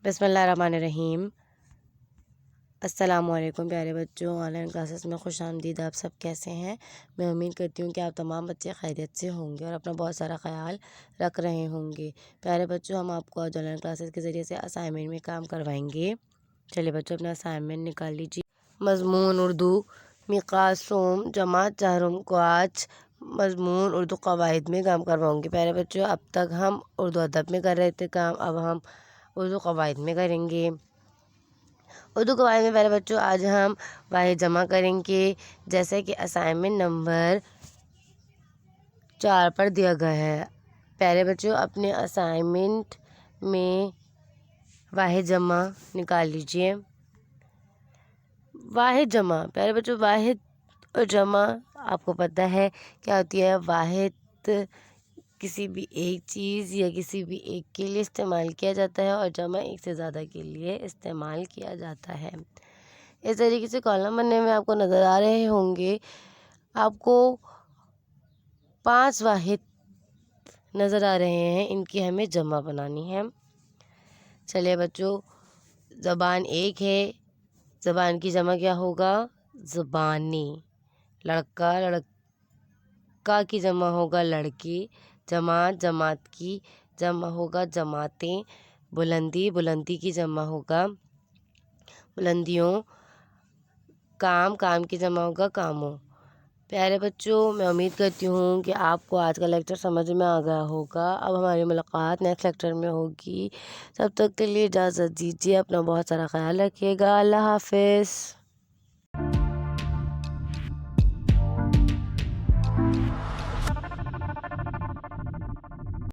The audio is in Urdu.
بسم اللہ الرحمن الرحیم۔ السلام علیکم پیارے بچوں، آن لائن کلاسز میں خوش آمدید۔ آپ سب کیسے ہیں؟ میں امید کرتی ہوں کہ آپ تمام بچے خیریت سے ہوں گے اور اپنا بہت سارا خیال رکھ رہے ہوں گے۔ پیارے بچوں، ہم آپ کو آج آن لائن کلاسز کے ذریعے سے اسائنمنٹ میں کام کروائیں گے۔ چلیے بچوں، اپنا اسائنمنٹ نکال لیجیے۔ مضمون اردو مقاسم جماعت چہارم کو آج مضمون اردو قواعد میں کام کرواؤں گی۔ پیارے بچوں، اب تک ہم اردو ادب میں کر رہے تھے کام، اب ہم اردو قواعد میں کریں گے۔ اردو قواعد میں پیارے بچوں آج ہم واحد جمع کریں گے، جیسے کہ اسائنمنٹ نمبر 4 پر دیا گیا ہے۔ پیارے بچوں، اپنے اسائنمنٹ میں واحد جمع نکال لیجئے۔ واحد جمع پیارے بچوں، واحد اور جمع آپ کو پتہ ہے کیا ہوتی ہے۔ واحد کسی بھی ایک چیز یا کسی بھی ایک کے لیے استعمال کیا جاتا ہے اور جمع ایک سے زیادہ کے لیے استعمال کیا جاتا ہے۔ اس طریقے سے کالم بننے میں آپ کو نظر آ رہے ہوں گے۔ آپ کو 5 واحد نظر آ رہے ہیں، ان کی ہمیں جمع بنانی ہے۔ چلیے بچوں، زبان ایک ہے، زبان کی جمع کیا ہوگا؟ زبانی۔ لڑکا لڑکا کی جمع ہوگا لڑکی۔ جماعت جماعت کی جمع ہوگا جماعتیں۔ بلندی بلندی کی جمع ہوگا بلندیوں۔ کام کام کی جمع ہوگا کاموں۔ پیارے بچوں، میں امید کرتی ہوں کہ آپ کو آج کا لیکچر سمجھ میں آ گیا ہوگا۔ اب ہماری ملاقات نیکسٹ لیکچر میں ہوگی۔ تب تک کے لیے اجازت دیجیے، اپنا بہت سارا خیال رکھیے گا۔ اللہ حافظ۔